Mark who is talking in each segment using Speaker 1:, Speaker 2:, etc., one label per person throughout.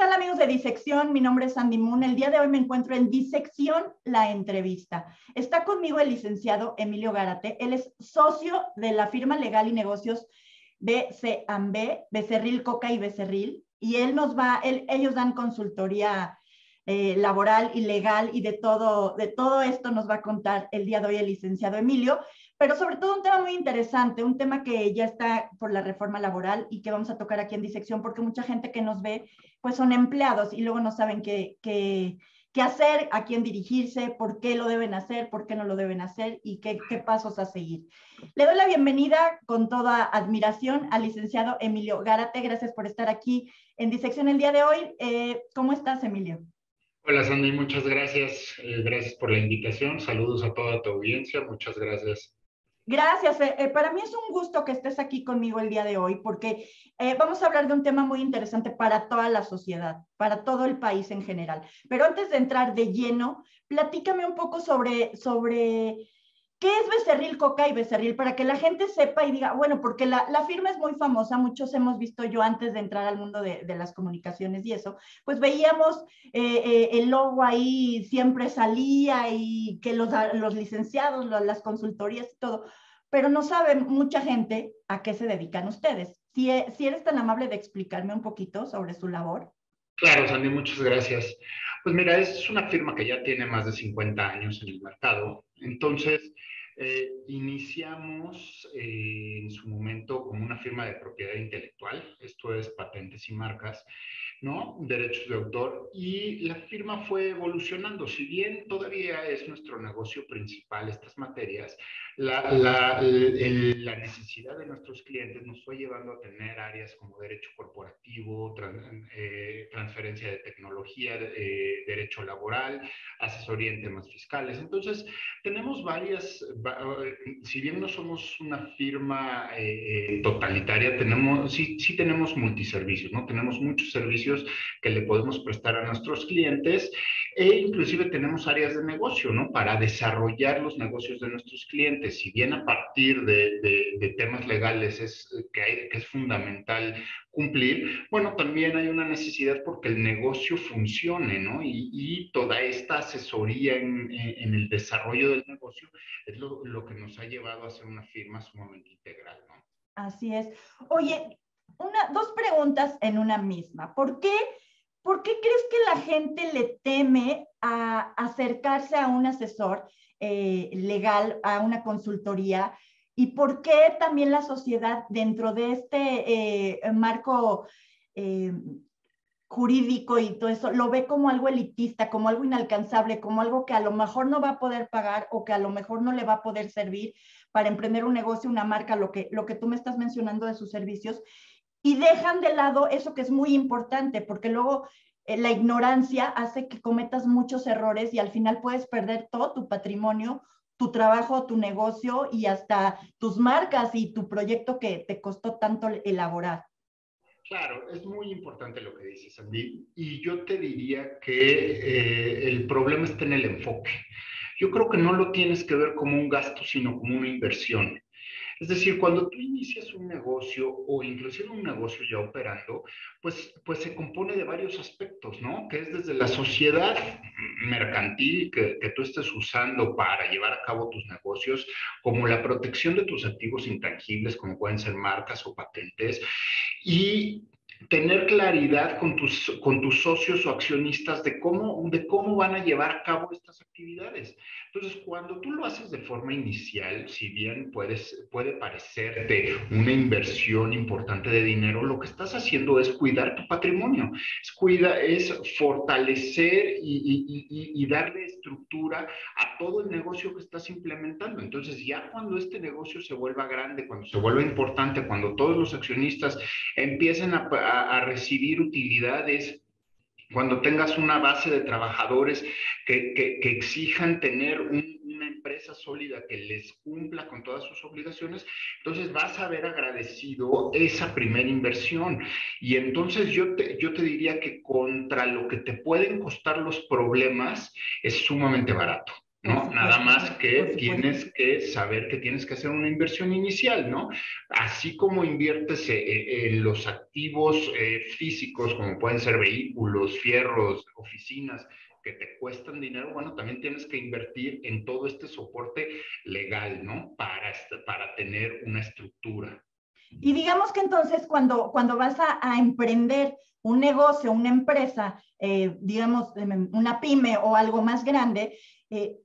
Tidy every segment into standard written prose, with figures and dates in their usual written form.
Speaker 1: tal, amigos de Disección? Mi nombre es Sandy Moon. El día de hoy me encuentro en Disección, la entrevista. Está conmigo el licenciado Emilio Gárate. Él es socio de la firma legal y negocios BC&B, Becerril, Coca y Becerril. Y ellos dan consultoría laboral y legal, y de todo esto nos va a contar el día de hoy el licenciado Emilio, pero sobre todo un tema muy interesante, un tema que ya está por la reforma laboral y que vamos a tocar aquí en Disección, porque mucha gente que nos ve pues son empleados y luego no saben qué hacer, a quién dirigirse, por qué lo deben hacer, por qué no lo deben hacer y qué pasos a seguir. Le doy la bienvenida con toda admiración al licenciado Emilio Gárate. Gracias por estar aquí en Disección el día de hoy. ¿Cómo estás, Emilio?
Speaker 2: Hola, Sandy, muchas gracias. Gracias por la invitación. Saludos a toda tu audiencia. Muchas gracias.
Speaker 1: Gracias. Para mí es un gusto que estés aquí conmigo el día de hoy, porque vamos a hablar de un tema muy interesante para toda la sociedad, para todo el país en general. Pero antes de entrar de lleno, platícame un poco sobre qué es Becerril, Coca y Becerril, para que la gente sepa y diga, bueno, porque la firma es muy famosa, muchos hemos visto, yo antes de entrar al mundo de las comunicaciones y eso, pues veíamos el logo ahí, siempre salía, y que los licenciados, las consultorías y todo, pero no sabe mucha gente a qué se dedican ustedes. Si eres tan amable de explicarme un poquito sobre su labor.
Speaker 2: Claro, Sandy, muchas gracias. Pues mira, es una firma que ya tiene más de 50 años en el mercado. Entonces, iniciamos en su momento como una firma de propiedad intelectual, esto es patentes y marcas, ¿no? Derechos de autor, y la firma fue evolucionando. Si bien todavía es nuestro negocio principal estas materias, la necesidad de nuestros clientes nos fue llevando a tener áreas como derecho corporativo, transferencia de tecnología, derecho laboral, asesoría en temas fiscales. Entonces, tenemos si bien no somos una firma totalitaria, sí tenemos multiservicios, ¿no? Tenemos muchos servicios que le podemos prestar a nuestros clientes, e inclusive tenemos áreas de negocio, ¿no? Para desarrollar los negocios de nuestros clientes. Si bien a partir de temas legales que es fundamental cumplir, bueno, también hay una necesidad porque el negocio funcione, ¿no? Y toda esta asesoría en el desarrollo del negocio es lo que nos ha llevado a ser una firma sumamente integral, ¿no?
Speaker 1: Así es. Oye, dos preguntas en una misma. ¿Por qué crees que la gente le teme a acercarse a un asesor legal, a una consultoría? ¿Y por qué también la sociedad, dentro de este marco jurídico y todo eso, lo ve como algo elitista, como algo inalcanzable, como algo que a lo mejor no va a poder pagar o que a lo mejor no le va a poder servir para emprender un negocio, una marca, lo que tú me estás mencionando de sus servicios, y dejan de lado eso que es muy importante, porque luego la ignorancia hace que cometas muchos errores y al final puedes perder todo tu patrimonio, tu trabajo, tu negocio y hasta tus marcas y tu proyecto que te costó tanto elaborar.
Speaker 2: Claro, es muy importante lo que dices, Andy, y yo te diría que el problema está en el enfoque. Yo creo que no lo tienes que ver como un gasto, sino como una inversión. Es decir, cuando tú inicias un negocio o inclusive un negocio ya operando, pues se compone de varios aspectos, ¿no? Que es desde la sociedad mercantil que tú estés usando para llevar a cabo tus negocios, como la protección de tus activos intangibles, como pueden ser marcas o patentes, y tener claridad con tus socios o accionistas de cómo van a llevar a cabo estas actividades. Entonces, cuando tú lo haces de forma inicial, si bien puede parecerte una inversión importante de dinero, lo que estás haciendo es cuidar tu patrimonio, es fortalecer y darle estructura a todo el negocio que estás implementando. Entonces, ya cuando este negocio se vuelva grande, cuando se vuelva importante, cuando todos los accionistas empiecen a recibir utilidades, cuando tengas una base de trabajadores que exijan tener una empresa sólida que les cumpla con todas sus obligaciones, entonces vas a haber agradecido esa primera inversión. Y entonces yo te diría que contra lo que te pueden costar los problemas es sumamente barato. ¿no? Nada más que
Speaker 1: por supuesto.
Speaker 2: tienes que saber que tienes que hacer una inversión inicial, ¿no? Así como inviertes en los activos físicos, como pueden ser vehículos, fierros, oficinas, que te cuestan dinero, bueno, también tienes que invertir en todo este soporte legal, ¿no? Para tener una estructura.
Speaker 1: Y digamos que entonces cuando vas a emprender un negocio, una empresa, digamos, una pyme o algo más grande,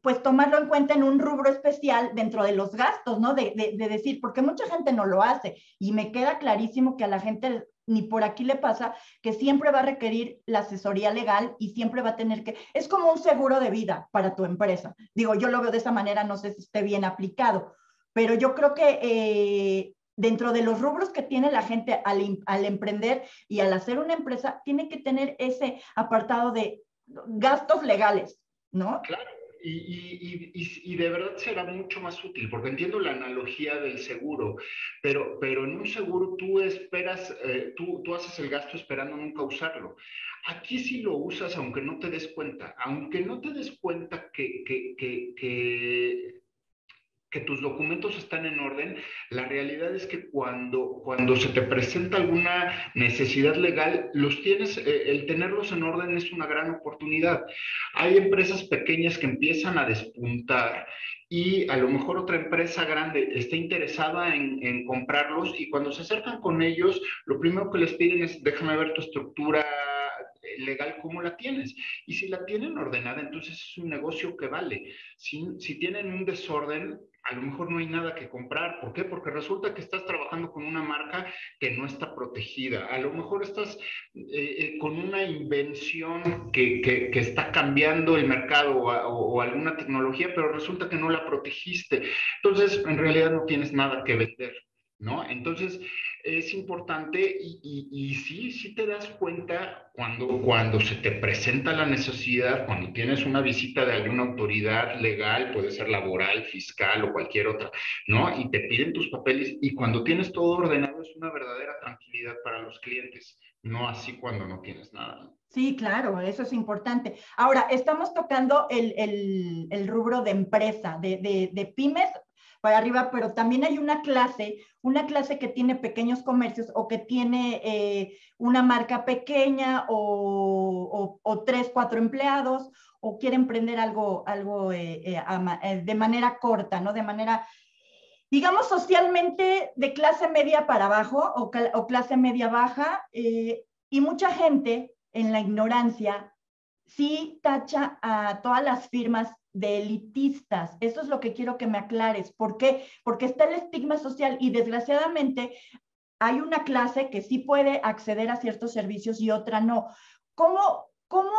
Speaker 1: pues tomarlo en cuenta en un rubro especial dentro de los gastos, ¿no? De decir, porque mucha gente no lo hace y me queda clarísimo que a la gente ni por aquí le pasa que siempre va a requerir la asesoría legal y siempre va a tener que, es como un seguro de vida para tu empresa. Digo, yo lo veo de esa manera, no sé si esté bien aplicado, pero yo creo que dentro de los rubros que tiene la gente al emprender y al hacer una empresa, tiene que tener ese apartado de gastos legales, ¿no?
Speaker 2: Claro, y de verdad será mucho más útil, porque entiendo la analogía del seguro, pero en un seguro tú esperas, tú haces el gasto esperando nunca usarlo. Aquí sí lo usas aunque no te des cuenta, aunque no te des cuenta que tus documentos están en orden, la realidad es que cuando se te presenta alguna necesidad legal, el tenerlos en orden es una gran oportunidad. Hay empresas pequeñas que empiezan a despuntar y a lo mejor otra empresa grande está interesada en comprarlos y cuando se acercan con ellos, lo primero que les piden es déjame ver tu estructura legal, cómo la tienes. Y si la tienen ordenada, entonces es un negocio que vale. Si tienen un desorden, a lo mejor no hay nada que comprar. ¿Por qué? Porque resulta que estás trabajando con una marca que no está protegida. A lo mejor estás con una invención que está cambiando el mercado o alguna tecnología, pero resulta que no la protegiste. Entonces, en realidad no tienes nada que vender, ¿no? Entonces, es importante y sí te das cuenta cuando se te presenta la necesidad, cuando tienes una visita de alguna autoridad legal, puede ser laboral, fiscal o cualquier otra, ¿no? Y te piden tus papeles y cuando tienes todo ordenado es una verdadera tranquilidad para los clientes, no así cuando no tienes nada, ¿no?
Speaker 1: Sí, claro, eso es importante. Ahora, estamos tocando el rubro de empresa, de pymes para arriba, pero también hay una clase que tiene pequeños comercios o que tiene una marca pequeña o tres, cuatro empleados o quiere emprender algo de manera corta, ¿no? De manera, digamos, socialmente de clase media para abajo o clase media baja, y mucha gente en la ignorancia sí tacha a todas las firmas de elitistas. Eso es lo que quiero que me aclares. ¿Por qué? Porque está el estigma social y desgraciadamente hay una clase que sí puede acceder a ciertos servicios y otra no. ¿Cómo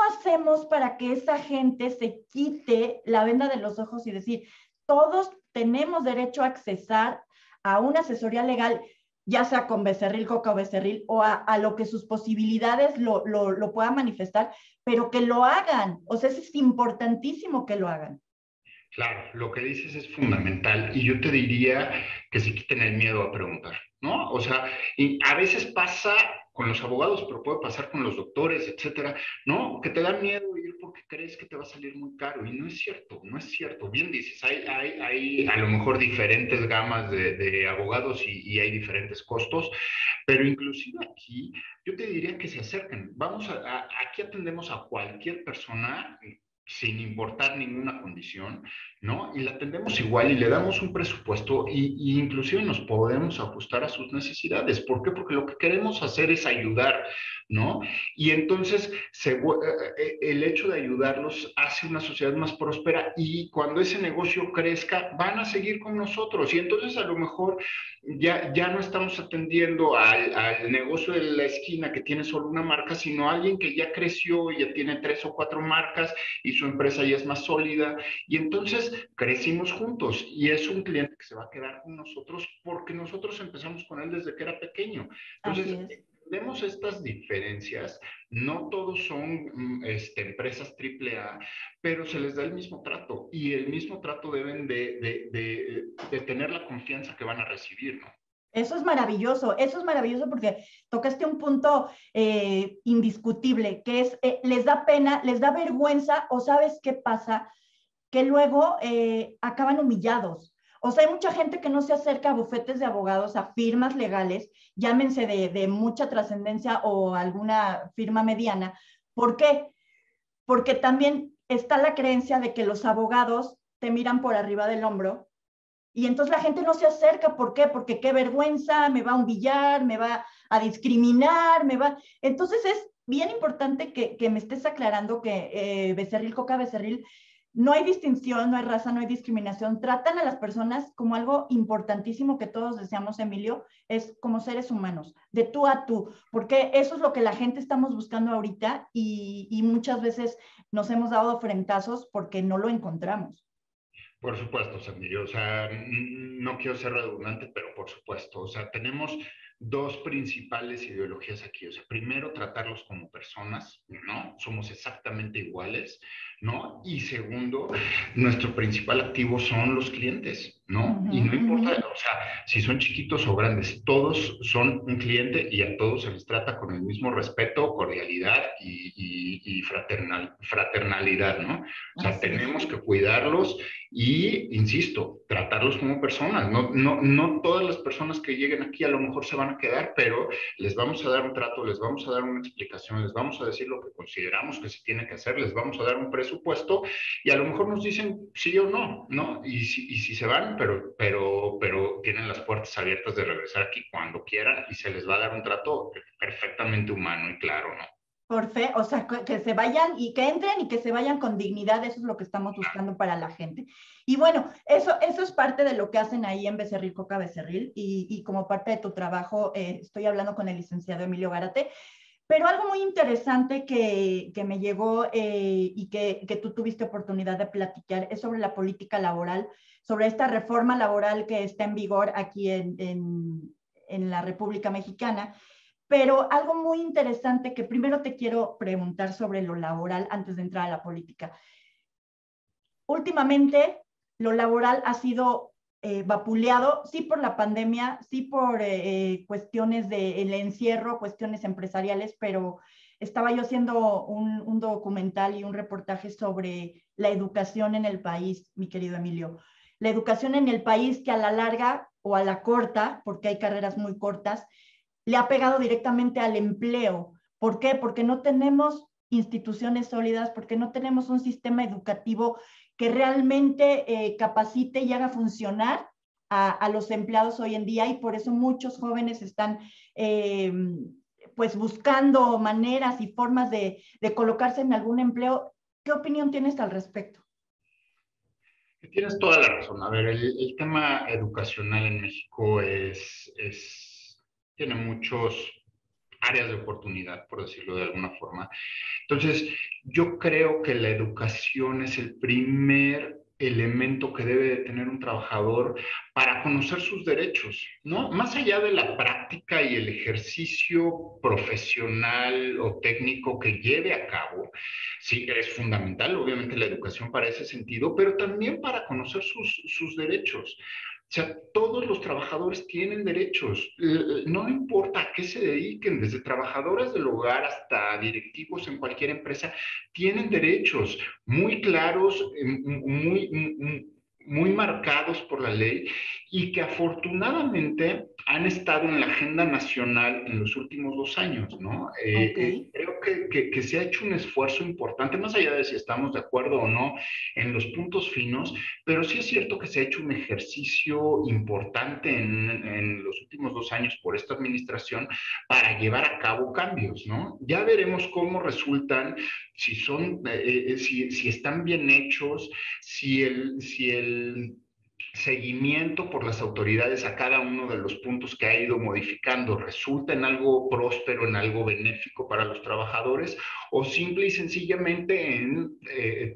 Speaker 1: hacemos para que esa gente se quite la venda de los ojos y decir, todos tenemos derecho a accesar a una asesoría legal, ya sea con Becerril, Coca o Becerril, o a lo que sus posibilidades lo puedan manifestar, pero que lo hagan? O sea, es importantísimo que lo hagan.
Speaker 2: Claro, lo que dices es fundamental y yo te diría que se quiten el miedo a preguntar, ¿no? O sea, y a veces pasa con los abogados, pero puede pasar con los doctores, etcétera, ¿no? Que te da miedo ir porque crees que te va a salir muy caro y no es cierto, no es cierto. Bien dices, hay a lo mejor diferentes gamas de abogados y hay diferentes costos, pero inclusive aquí yo te diría que se acerquen. Aquí atendemos a cualquier persona sin importar ninguna condición, ¿no? Y la atendemos igual y le damos un presupuesto y inclusive nos podemos ajustar a sus necesidades. ¿Por qué? Porque lo que queremos hacer es ayudar, ¿no? Y entonces el hecho de ayudarlos hace una sociedad más próspera y cuando ese negocio crezca van a seguir con nosotros y entonces a lo mejor ya no estamos atendiendo al negocio de la esquina que tiene solo una marca, sino a alguien que ya creció y ya tiene 3 o 4 marcas y su empresa ya es más sólida. Y entonces crecimos juntos y es un cliente que se va a quedar con nosotros porque nosotros empezamos con él desde que era pequeño.
Speaker 1: Así
Speaker 2: Entonces,
Speaker 1: es.
Speaker 2: vemos estas diferencias, no todos son empresas AAA, pero se les da el mismo trato y el mismo trato deben de tener la confianza que van a recibir, ¿no?
Speaker 1: Eso es maravilloso porque tocaste un punto indiscutible, que es, les da pena, les da vergüenza o sabes qué pasa, que luego acaban humillados. O sea, hay mucha gente que no se acerca a bufetes de abogados, a firmas legales, llámense de mucha trascendencia o alguna firma mediana. ¿Por qué? Porque también está la creencia de que los abogados te miran por arriba del hombro y entonces la gente no se acerca. ¿Por qué? Porque qué vergüenza, me va a humillar, me va a discriminar, me va... Entonces es bien importante que me estés aclarando que Becerril, Coca Becerril, no hay distinción, no hay raza, no hay discriminación. Tratan a las personas como algo importantísimo que todos deseamos, Emilio, es como seres humanos, de tú a tú, porque eso es lo que la gente estamos buscando ahorita y muchas veces nos hemos dado frentazos porque no lo encontramos.
Speaker 2: Por supuesto, Sandy. O sea, no quiero ser redundante, pero por supuesto. O sea, tenemos dos principales ideologías aquí. O sea, primero, tratarlos como personas, ¿no? Somos exactamente iguales, ¿no? Y segundo, nuestro principal activo son los clientes, ¿no? Y no importa, o sea, si son chiquitos o grandes, todos son un cliente y a todos se les trata con el mismo respeto, cordialidad y fraternalidad, ¿no? O sea,
Speaker 1: Así es.
Speaker 2: tenemos que cuidarlos y, insisto, tratarlos como personas. No todas las personas que lleguen aquí a lo mejor se van a quedar, pero les vamos a dar un trato, les vamos a dar una explicación, les vamos a decir lo que consideramos que se tiene que hacer, les vamos a dar un presupuesto y a lo mejor nos dicen sí o no, ¿no? Y si se van, pero tienen las puertas abiertas de regresar aquí cuando quieran y se les va a dar un trato perfectamente humano y claro, ¿no?
Speaker 1: Por fe, o sea, que se vayan y que entren y que se vayan con dignidad, eso es lo que estamos buscando para la gente. Y bueno, eso es parte de lo que hacen ahí en Becerril, Coca Becerril, y como parte de tu trabajo, estoy hablando con el licenciado Emilio Gárate, pero algo muy interesante que me llegó y que tú tuviste oportunidad de platicar es sobre la política laboral, sobre esta reforma laboral que está en vigor aquí en la República Mexicana. Pero algo muy interesante que primero te quiero preguntar sobre lo laboral antes de entrar a la política. Últimamente, lo laboral ha sido vapuleado, sí por la pandemia, sí por cuestiones del encierro, cuestiones empresariales, pero estaba yo haciendo un documental y un reportaje sobre la educación en el país, mi querido Emilio. La educación en el país que a la larga o a la corta, porque hay carreras muy cortas, le ha pegado directamente al empleo. ¿Por qué? Porque no tenemos instituciones sólidas, porque no tenemos un sistema educativo que realmente capacite y haga funcionar a los empleados hoy en día, y por eso muchos jóvenes están pues buscando maneras y formas de colocarse en algún empleo. ¿Qué opinión tienes al respecto?
Speaker 2: Tienes toda la razón. A ver, el tema educacional en México tiene muchos áreas de oportunidad, por decirlo de alguna forma. Entonces, yo creo que la educación es el primer elemento que debe de tener un trabajador para conocer sus derechos, ¿no? Más allá de la práctica y el ejercicio profesional o técnico que lleve a cabo, sí, es fundamental, obviamente, la educación para ese sentido, pero también para conocer sus derechos. O sea, todos los trabajadores tienen derechos, no importa a qué se dediquen, desde trabajadores del hogar hasta directivos en cualquier empresa, tienen derechos muy claros, muy marcados por la ley y que afortunadamente han estado en la agenda nacional en los últimos 2 años, ¿no?
Speaker 1: Ok.
Speaker 2: Creo que se ha hecho un esfuerzo importante, más allá de si estamos de acuerdo o no en los puntos finos, pero sí es cierto que se ha hecho un ejercicio importante en los últimos 2 años por esta administración para llevar a cabo cambios, ¿no? Ya veremos cómo resultan, si están bien hechos, si el seguimiento por las autoridades a cada uno de los puntos que ha ido modificando resulta en algo próspero, en algo benéfico para los trabajadores, o simple y sencillamente en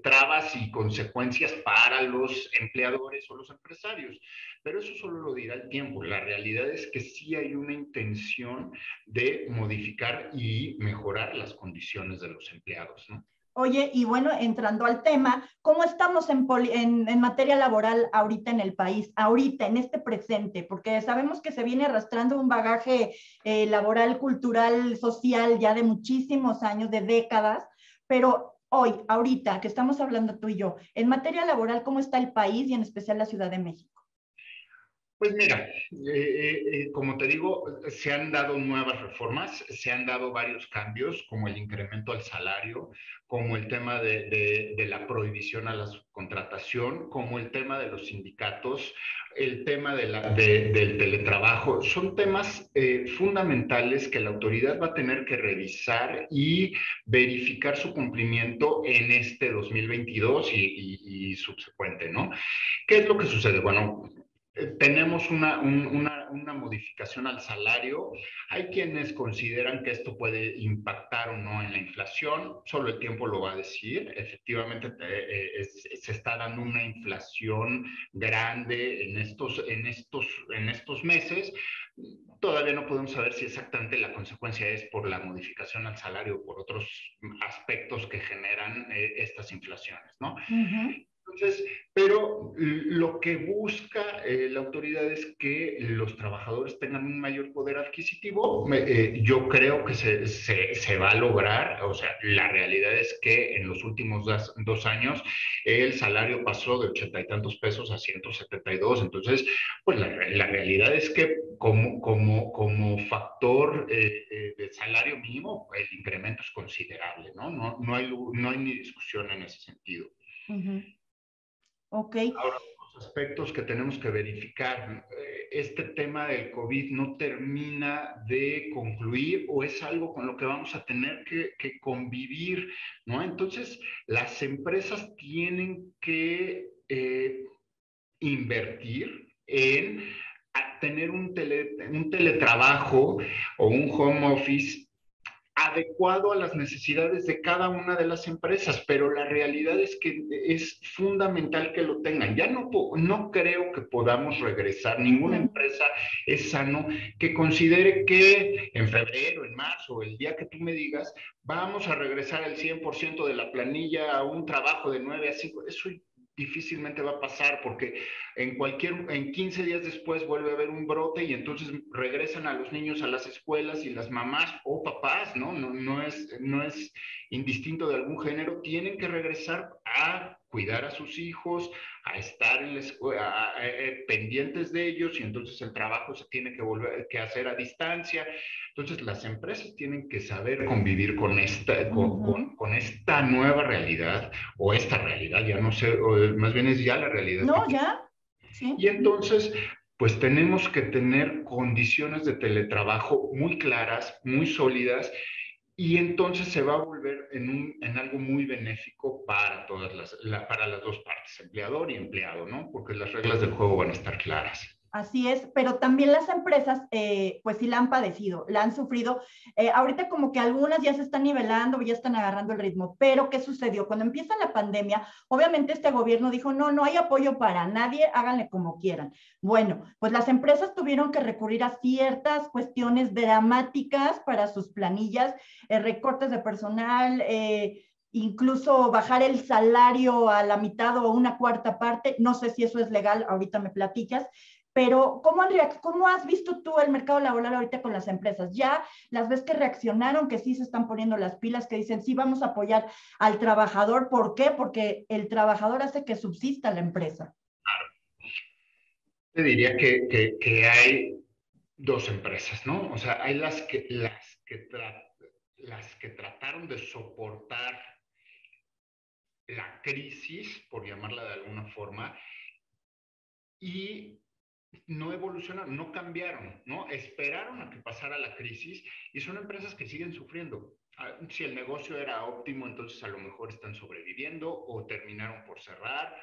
Speaker 2: trabas y consecuencias para los empleadores o los empresarios. Pero eso solo lo dirá el tiempo. La realidad es que sí hay una intención de modificar y mejorar las condiciones de los empleados, ¿no?
Speaker 1: Oye, y bueno, entrando al tema, ¿cómo estamos en materia laboral ahorita en el país, ahorita, en este presente? Porque sabemos que se viene arrastrando un bagaje laboral, cultural, social ya de muchísimos años, de décadas, pero hoy, ahorita que estamos hablando tú y yo, en materia laboral, ¿cómo está el país y en especial la Ciudad de México?
Speaker 2: Pues mira, como te digo, se han dado nuevas reformas, se han dado varios cambios, como el incremento al salario, como el tema de la prohibición a la subcontratación, como el tema de los sindicatos, el tema del teletrabajo. Son temas fundamentales que la autoridad va a tener que revisar y verificar su cumplimiento en este 2022 y subsecuente, ¿no? ¿Qué es lo que sucede? Bueno, tenemos una modificación al salario. Hay quienes consideran que esto puede impactar o no en la inflación, solo el tiempo lo va a decir. Efectivamente, se está dando una inflación grande en estos meses. Todavía no podemos saber si exactamente la consecuencia es por la modificación al salario o por otros aspectos que generan estas inflaciones, ¿no?
Speaker 1: Ujú.
Speaker 2: Entonces, pero lo que busca la autoridad es que los trabajadores tengan un mayor poder adquisitivo. Yo creo que se va a lograr. O sea, la realidad es que en los últimos 2 años el salario pasó de 80 y tantos pesos a 172. Entonces, pues la realidad es que como factor de salario mínimo, el incremento es considerable, ¿no? No hay ni discusión en ese sentido.
Speaker 1: Ujú. Ok.
Speaker 2: Ahora, los aspectos que tenemos que verificar, este tema del COVID no termina de concluir o es algo con lo que vamos a tener que convivir, ¿no? Entonces, las empresas tienen que invertir en tener un teletrabajo o un home office adecuado a las necesidades de cada una de las empresas, pero la realidad es que es fundamental que lo tengan. Ya no creo que podamos regresar, ninguna
Speaker 1: Ujú.
Speaker 2: empresa es sano que considere que en febrero, en marzo, el día que tú me digas, vamos a regresar el 100% de la planilla a un trabajo de 9 a 5. Eso difícilmente va a pasar porque en 15 días después vuelve a haber un brote y entonces regresan a los niños a las escuelas y las mamás o papás, ¿no? No es indistinto de algún género, tienen que regresar a cuidar a sus hijos, a estar en la escuela, pendientes de ellos y entonces el trabajo se tiene que volver que hacer a distancia. Entonces las empresas tienen que saber convivir con
Speaker 1: Ujú.
Speaker 2: con esta nueva realidad o esta realidad, ya no sé, más bien es ya la realidad que
Speaker 1: No,
Speaker 2: tiene.
Speaker 1: ya,
Speaker 2: Y
Speaker 1: sí.
Speaker 2: entonces, pues tenemos que tener condiciones de teletrabajo muy claras, muy sólidas, y entonces se va a volver en algo muy benéfico para para las dos partes, empleador y empleado, ¿no? Porque las reglas del juego van a estar claras.
Speaker 1: Así es, pero también las empresas, pues sí la han padecido, la han sufrido. Ahorita como que algunas ya se están nivelando, ya están agarrando el ritmo, pero ¿qué sucedió? Cuando empieza la pandemia, obviamente este gobierno dijo, no, no hay apoyo para nadie, háganle como quieran. Bueno, pues las empresas tuvieron que recurrir a ciertas cuestiones dramáticas para sus planillas, recortes de personal, incluso bajar el salario a la mitad o a una cuarta parte. No sé si eso es legal, ahorita me platicas, pero ¿cómo has visto tú el mercado laboral ahorita con las empresas? ¿Ya las ves que reaccionaron, que sí se están poniendo las pilas, que dicen, sí, vamos a apoyar al trabajador? ¿Por qué? Porque el trabajador hace que subsista la empresa.
Speaker 2: Te diría que hay dos empresas, ¿no? O sea, hay las que trataron de soportar la crisis, por llamarla de alguna forma, y no evolucionaron, no cambiaron, ¿no? Esperaron a que pasara la crisis y son empresas que siguen sufriendo. Si el negocio era óptimo, entonces a lo mejor están sobreviviendo o terminaron por cerrar,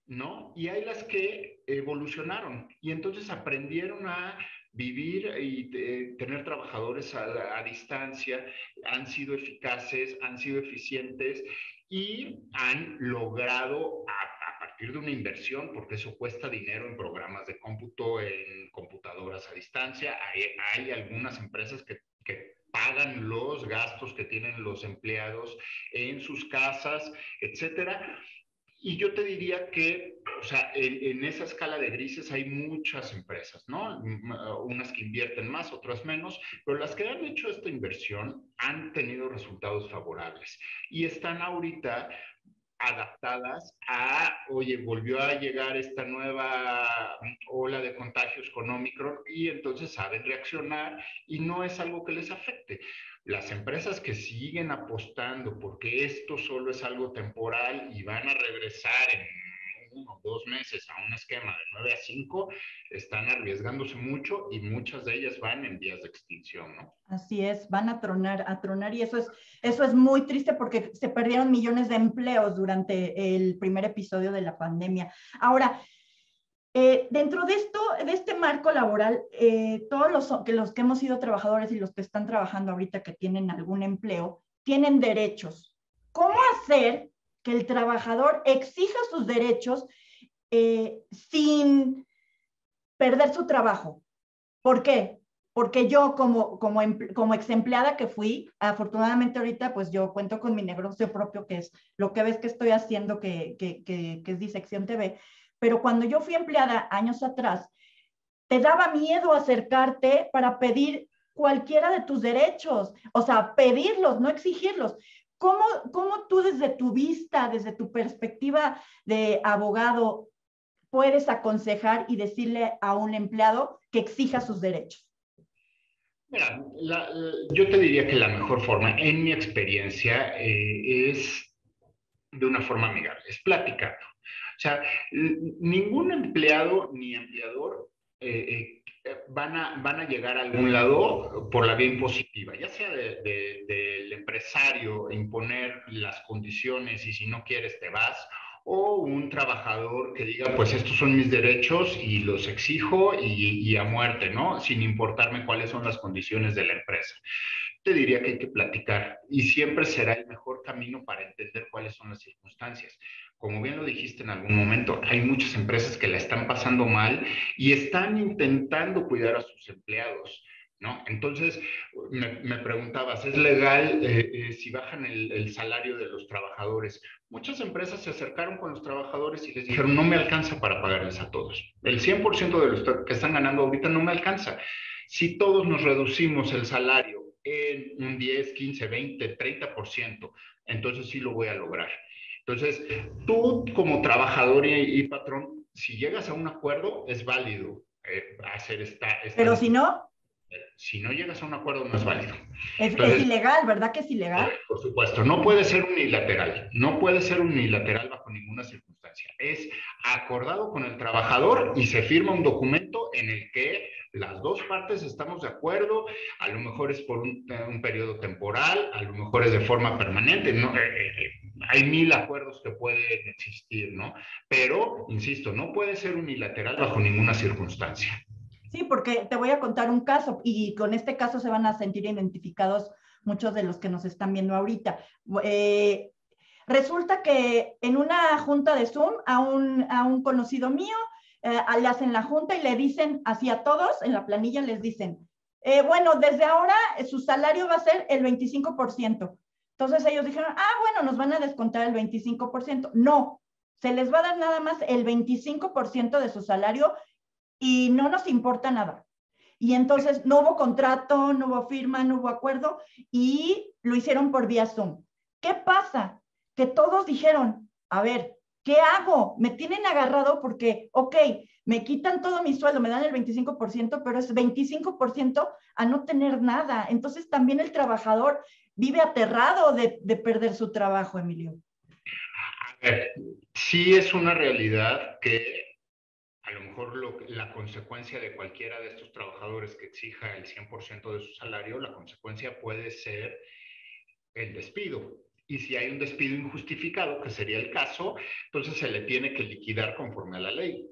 Speaker 2: ¿no? Y hay las que evolucionaron y entonces aprendieron a vivir y tener trabajadores a distancia, han sido eficaces, han sido eficientes y han logrado a partir de una inversión, porque eso cuesta dinero en programas de cómputo, en computadoras a distancia. Hay algunas empresas que pagan los gastos que tienen los empleados en sus casas, etcétera, Y yo te diría que, o sea, en esa escala de grises hay muchas empresas, ¿no? Unas que invierten más, otras menos, pero las que han hecho esta inversión han tenido resultados favorables y están ahorita adaptadas a, oye, volvió a llegar esta nueva ola de contagios con Omicron y entonces saben reaccionar y no es algo que les afecte. Las empresas que siguen apostando porque esto solo es algo temporal y van a regresar en 1 o 2 meses a un esquema de 9 a 5, están arriesgándose mucho y muchas de ellas van en vías de extinción, ¿no?
Speaker 1: Así es, van a tronar y eso es muy triste porque se perdieron millones de empleos durante el primer episodio de la pandemia. Ahora, dentro de esto, de este marco laboral, todos los que hemos sido trabajadores y los que están trabajando ahorita que tienen algún empleo, tienen derechos. ¿Cómo hacer que el trabajador exija sus derechos sin perder su trabajo? ¿Por qué? Porque yo como ex empleada que fui, afortunadamente ahorita pues yo cuento con mi negocio propio, que es lo que ves que estoy haciendo, que es Disección TV, pero cuando yo fui empleada años atrás, te daba miedo acercarte para pedir cualquiera de tus derechos, o sea, pedirlos, no exigirlos. ¿Cómo tú desde tu vista, desde tu perspectiva de abogado, puedes aconsejar y decirle a un empleado que exija sus derechos?
Speaker 2: Mira, yo te diría que la mejor forma, en mi experiencia, es de una forma amigable, es platicar. O sea, ningún empleado ni empleador van a llegar a algún lado por la vía impositiva, ya sea del empresario imponer las condiciones y si no quieres te vas, o un trabajador que diga, pues estos son mis derechos y los exijo y a muerte, ¿no? Sin importarme cuáles son las condiciones de la empresa. Te diría que hay que platicar y siempre será el mejor camino para entender cuáles son las circunstancias. Como bien lo dijiste en algún momento, hay muchas empresas que la están pasando mal y están intentando cuidar a sus empleados, ¿no? Entonces, me preguntabas, ¿es legal si bajan el salario de los trabajadores? Muchas empresas se acercaron con los trabajadores y les dijeron, no me alcanza para pagarles a todos. El 100% de los que están ganando ahorita no me alcanza. Si todos nos reducimos el salario en un 10, 15, 20, 30%, entonces sí lo voy a lograr. Entonces, tú como trabajador y patrón, si llegas a un acuerdo, es válido hacer
Speaker 1: Pero si no,
Speaker 2: si no llegas a un acuerdo, no es válido.
Speaker 1: es
Speaker 2: Entonces,
Speaker 1: ilegal, ¿verdad que es ilegal?
Speaker 2: por supuesto, no puede ser unilateral, no puede ser unilateral bajo ninguna circunstancia. Es acordado con el trabajador y se firma un documento en el que las dos partes estamos de acuerdo, a lo mejor es por un periodo temporal, a lo mejor es de forma permanente, ¿no? Hay 1000 acuerdos que pueden existir, ¿no? Pero, insisto, no puede ser unilateral bajo ninguna circunstancia.
Speaker 1: Sí, porque te voy a contar un caso y con este caso se van a sentir identificados muchos de los que nos están viendo ahorita. Eh, Resulta que en una junta de Zoom a un conocido mío le hacen la junta y le dicen así a todos, en la planilla les dicen, bueno, desde ahora su salario va a ser el 25%. Entonces ellos dijeron, bueno, nos van a descontar el 25%. No, se les va a dar nada más el 25% de su salario y no nos importa nada. Y entonces no hubo contrato, no hubo firma, no hubo acuerdo y lo hicieron por vía Zoom. ¿Qué pasa? Que todos dijeron, a ver, ¿qué hago? Me tienen agarrado porque, ok, me quitan todo mi sueldo, me dan el 25%, pero es 25% a no tener nada. Entonces también el trabajador vive aterrado de perder su trabajo, Emilio.
Speaker 2: A ver, sí es una realidad que a lo mejor la consecuencia de cualquiera de estos trabajadores que exija el 100% de su salario, la consecuencia puede ser el despido. Y si hay un despido injustificado, que sería el caso, entonces se le tiene que liquidar conforme a la ley.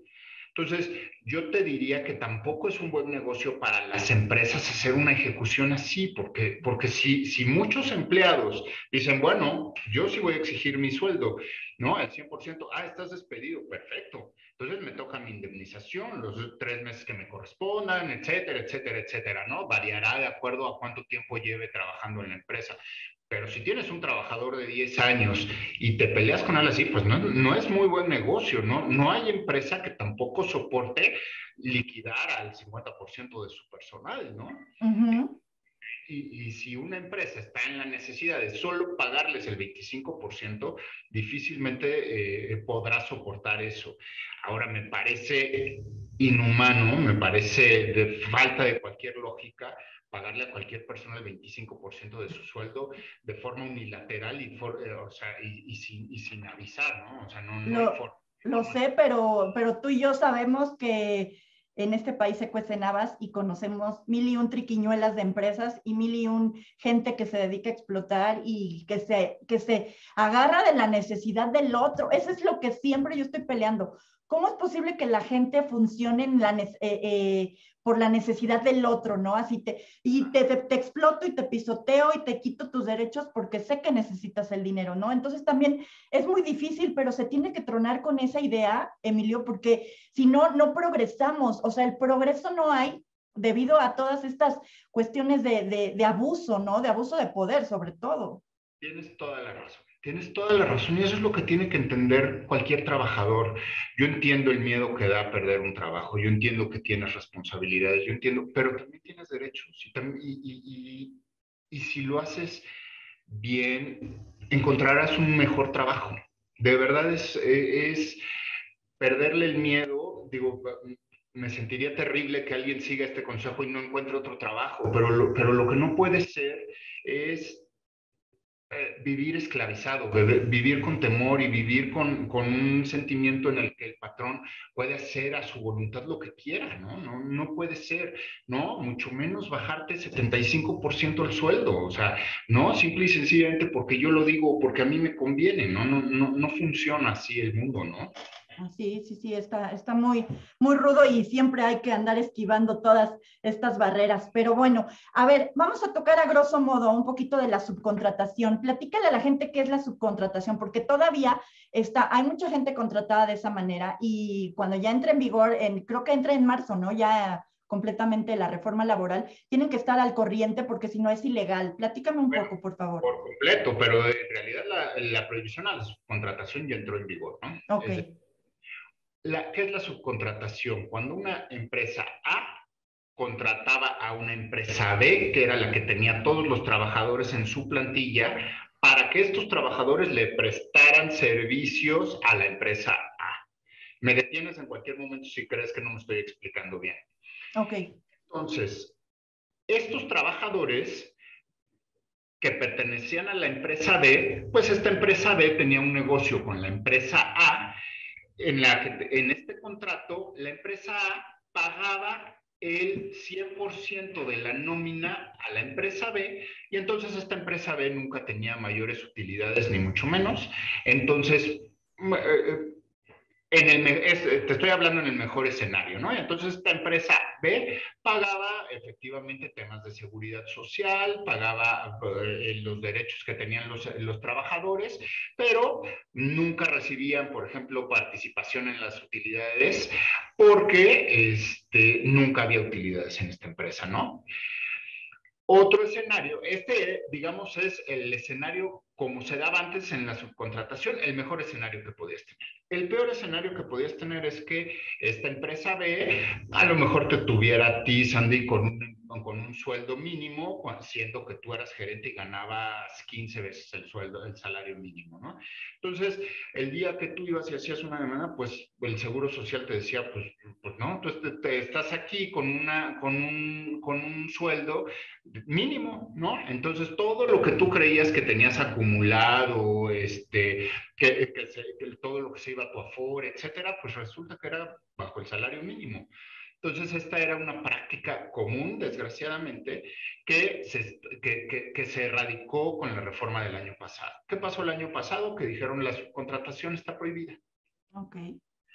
Speaker 2: Entonces, yo te diría que tampoco es un buen negocio para las empresas hacer una ejecución así, porque si muchos empleados dicen, bueno, yo sí voy a exigir mi sueldo, ¿no? El 100%, estás despedido, perfecto. Entonces me toca mi indemnización, los 3 meses que me correspondan, etcétera, etcétera, etcétera, ¿no? Variará de acuerdo a cuánto tiempo lleve trabajando en la empresa. Pero si tienes un trabajador de 10 años y te peleas con él así, pues no es muy buen negocio, ¿no? No hay empresa que tampoco soporte liquidar al 50% de su personal, ¿no?
Speaker 1: Ujú.
Speaker 2: Y si una empresa está en la necesidad de solo pagarles el 25%, difícilmente podrá soportar eso. Ahora, me parece inhumano, me parece de falta de cualquier lógica pagarle a cualquier persona el 25% de su sueldo de forma unilateral o sea, y sin avisar, ¿no? O sea, no hay
Speaker 1: Lo,
Speaker 2: forma.
Speaker 1: lo sé, pero tú y yo sabemos que en este país se cuecen habas y conocemos mil y un triquiñuelas de empresas y mil y un gente que se dedica a explotar y que se agarra de la necesidad del otro. Eso es lo que siempre yo estoy peleando. ¿Cómo es posible que la gente funcione por la necesidad del otro, ¿no? Te exploto y te pisoteo y te quito tus derechos porque sé que necesitas el dinero, ¿no? Entonces también es muy difícil, pero se tiene que tronar con esa idea, Emilio, porque si no, no progresamos. O sea, el progreso no hay debido a todas estas cuestiones de abuso, ¿no? De abuso de poder, sobre todo.
Speaker 2: Tienes toda la razón. Tienes toda la razón y eso es lo que tiene que entender cualquier trabajador. Yo entiendo el miedo que da a perder un trabajo, yo entiendo que tienes responsabilidades, yo entiendo, pero también tienes derechos y si lo haces bien, encontrarás un mejor trabajo. De verdad es perderle el miedo, digo, me sentiría terrible que alguien siga este consejo y no encuentre otro trabajo, pero lo que no puede ser es vivir esclavizado, vivir con temor y vivir con un sentimiento en el que el patrón puede hacer a su voluntad lo que quiera, ¿no? No puede ser, ¿no? Mucho menos bajarte 75% el sueldo, o sea, no, simple y sencillamente porque yo lo digo, porque a mí me conviene, ¿no? No funciona así el mundo, ¿no?
Speaker 1: Sí, sí, sí, está muy, muy rudo y siempre hay que andar esquivando todas estas barreras. Pero bueno, a ver, vamos a tocar a grosso modo un poquito de la subcontratación. Platícale a la gente qué es la subcontratación, porque todavía hay mucha gente contratada de esa manera y cuando ya entre en vigor, creo que entra en marzo, ¿no? Ya completamente la reforma laboral, tienen que estar al corriente porque si no es ilegal. Platícame un
Speaker 2: Bueno,
Speaker 1: poco, por favor.
Speaker 2: por completo, pero en realidad la prohibición a la subcontratación ya entró en vigor, ¿no?
Speaker 1: Ok,
Speaker 2: Es decir, ¿qué es la subcontratación? Cuando una empresa A contrataba a una empresa B, que era la que tenía todos los trabajadores en su plantilla, para que estos trabajadores le prestaran servicios a la empresa A. Me detienes en cualquier momento si crees que no me estoy explicando bien.
Speaker 1: ok.
Speaker 2: Entonces, estos trabajadores que pertenecían a la empresa B, pues esta empresa B tenía un negocio con la empresa A en la que en este contrato la empresa A pagaba el 100% de la nómina a la empresa B y entonces esta empresa B nunca tenía mayores utilidades ni mucho menos. Entonces, te estoy hablando en el mejor escenario, ¿no? Entonces esta empresa B pagaba efectivamente temas de seguridad social, pagaba los derechos que tenían los trabajadores, pero nunca recibían, por ejemplo, participación en las utilidades porque nunca había utilidades en esta empresa, ¿no? Otro escenario, digamos, es el escenario como se daba antes en la subcontratación, el mejor escenario que podías tener. El peor escenario que podías tener es que esta empresa B a lo mejor te tuviera a ti, Sandy, con un sueldo mínimo, siendo que tú eras gerente y ganabas 15 veces el salario mínimo, ¿no? Entonces, el día que tú ibas y hacías una demanda, pues el Seguro Social te decía, pues no, tú estás aquí con un sueldo mínimo, ¿no? Entonces, todo lo que tú creías que tenías acumulado, que todo lo que se iba a tu afore, etcétera, pues resulta que era bajo el salario mínimo. Entonces, esta era una práctica común, desgraciadamente, que se erradicó con la reforma del año pasado. ¿Qué pasó el año pasado? Que dijeron la subcontratación está prohibida.
Speaker 1: Ok.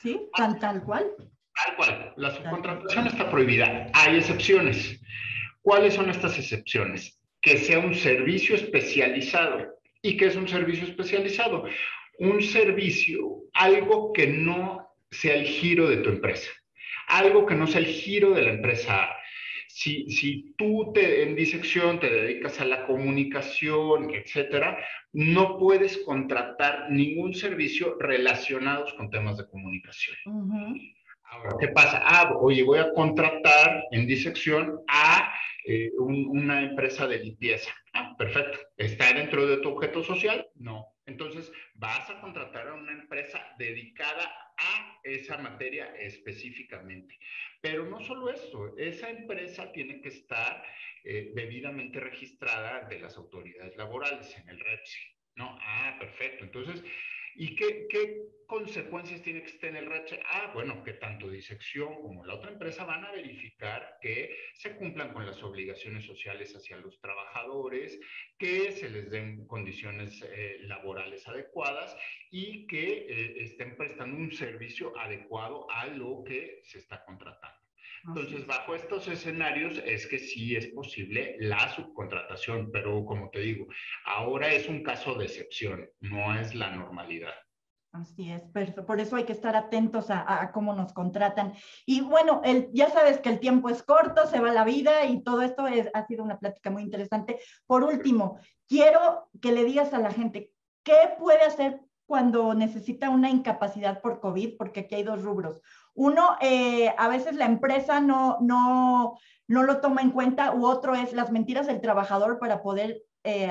Speaker 1: Sí, tal cual.
Speaker 2: Tal cual, la
Speaker 1: Tal cual.
Speaker 2: subcontratación está prohibida. Hay excepciones. ¿Cuáles son estas excepciones? Que sea un servicio especializado. ¿Y qué es un servicio especializado? Un servicio, algo que no sea el giro de tu empresa, algo que no sea el giro de la empresa A. si tú en disección te dedicas a la comunicación, etcétera, no puedes contratar ningún servicio relacionados con temas de comunicación. Ahora, ¿qué pasa? Oye, voy a contratar en disección a una empresa de limpieza. Perfecto. ¿Está dentro de tu objeto social? No. Entonces, vas a contratar a una empresa dedicada a esa materia específicamente. Pero no solo eso, esa empresa tiene que estar debidamente registrada de las autoridades laborales en el REPSI, ¿no? Perfecto. Entonces, ¿y qué consecuencias tiene que tener el REPSI? Bueno, que tanto disección como la otra empresa van a verificar que se cumplan con las obligaciones sociales hacia los trabajadores, que se les den condiciones laborales adecuadas y que estén prestando un servicio adecuado a lo que se está contratando. Entonces, bajo estos escenarios es que sí es posible la subcontratación, pero como te digo, ahora es un caso de excepción, no es la normalidad.
Speaker 1: Así es, por eso hay que estar atentos a cómo nos contratan. Y bueno, ya sabes que el tiempo es corto, se va la vida y todo esto ha sido una plática muy interesante. Por último, quiero que le digas a la gente, ¿qué puede hacer cuando necesita una incapacidad por COVID? Porque aquí hay dos rubros. Uno, a veces la empresa no lo toma en cuenta, u otro es las mentiras del trabajador para poder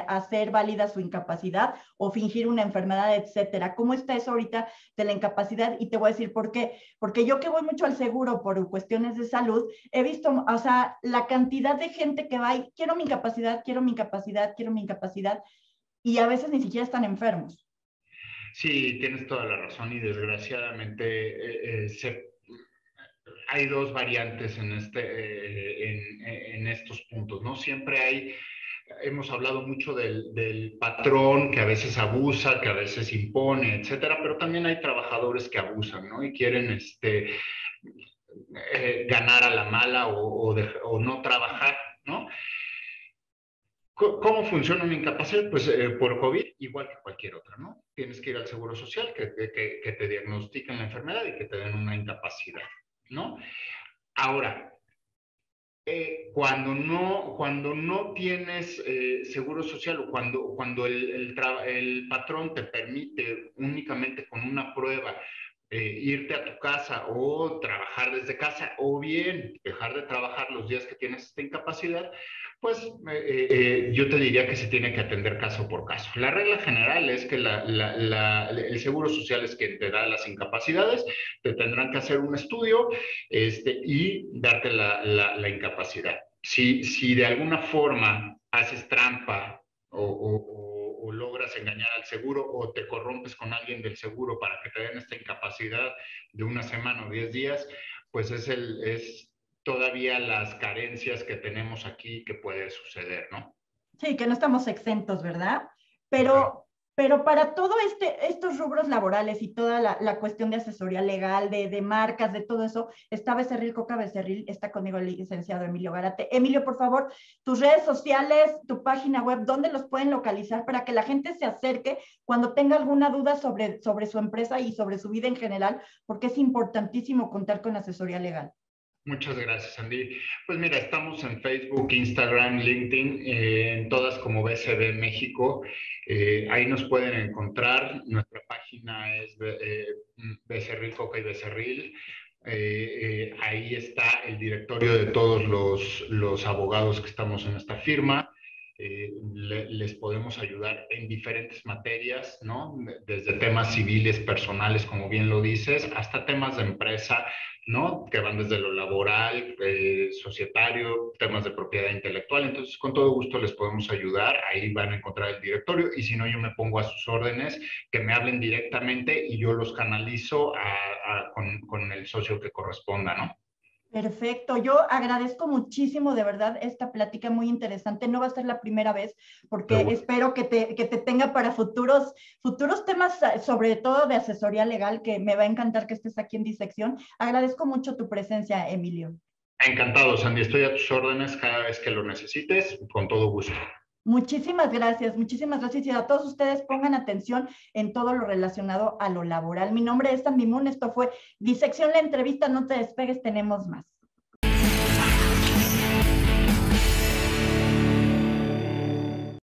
Speaker 1: hacer válida su incapacidad o fingir una enfermedad, etcétera. ¿Cómo está eso ahorita de la incapacidad? Y te voy a decir por qué. Porque yo que voy mucho al seguro por cuestiones de salud, he visto, o sea, la cantidad de gente que va y quiero mi incapacidad, quiero mi incapacidad, quiero mi incapacidad, y a veces ni siquiera están enfermos.
Speaker 2: Sí, tienes toda la razón y desgraciadamente hay dos variantes en estos puntos, ¿no? Siempre hemos hablado mucho del patrón que a veces abusa, que a veces impone, etcétera, pero también hay trabajadores que abusan, ¿no? Y quieren ganar a la mala o no trabajar, ¿no? ¿Cómo funciona una incapacidad? Pues por COVID, igual que cualquier otra, ¿no? Tienes que ir al Seguro Social, que te diagnostiquen la enfermedad y que te den una incapacidad, ¿no? Ahora, cuando no tienes seguro social o cuando el patrón te permite únicamente con una prueba irte a tu casa o trabajar desde casa o bien dejar de trabajar los días que tienes esta incapacidad, pues yo te diría que se tiene que atender caso por caso. La regla general es que el seguro social es quien te da las incapacidades, te tendrán que hacer un estudio y darte la incapacidad. Si de alguna forma haces trampa o logras engañar al seguro o te corrompes con alguien del seguro para que te den esta incapacidad de una semana o 10 días, pues es todavía las carencias que tenemos aquí que puede suceder, ¿no?
Speaker 1: Sí, que no estamos exentos, ¿verdad?
Speaker 2: Claro.
Speaker 1: Pero para todo estos rubros laborales y toda la cuestión de asesoría legal, de marcas, de todo eso, está Becerril Coca Becerril, está conmigo el licenciado Emilio Gárate. Emilio, por favor, tus redes sociales, tu página web, ¿dónde los pueden localizar para que la gente se acerque cuando tenga alguna duda sobre su empresa y sobre su vida en general? Porque es importantísimo contar con asesoría legal.
Speaker 2: Muchas gracias, Andy. Pues mira, estamos en Facebook, Instagram, LinkedIn, en todas como BCB México. Ahí nos pueden encontrar. Nuestra página es Becerril Coca y Becerril. Ahí está el directorio de todos los abogados que estamos en esta firma. Les podemos ayudar en diferentes materias, ¿no? Desde temas civiles, personales, como bien lo dices, hasta temas de empresa, ¿no? Que van desde lo laboral, societario, temas de propiedad intelectual. Entonces, con todo gusto les podemos ayudar. Ahí van a encontrar el directorio y si no, yo me pongo a sus órdenes, que me hablen directamente y yo los canalizo con el socio que corresponda, ¿no?
Speaker 1: Perfecto, yo agradezco muchísimo de verdad esta plática muy interesante. No va a ser la primera vez porque espero que te tenga para futuros temas, sobre todo de asesoría legal, que me va a encantar que estés aquí en Disección. Agradezco mucho tu presencia, Emilio.
Speaker 2: Encantado, Sandy. Estoy a tus órdenes cada vez que lo necesites, con todo gusto.
Speaker 1: Muchísimas gracias y a todos ustedes pongan atención en todo lo relacionado a lo laboral. Mi nombre es Sandy Moon, esto fue Disección la entrevista, no te despegues, tenemos más.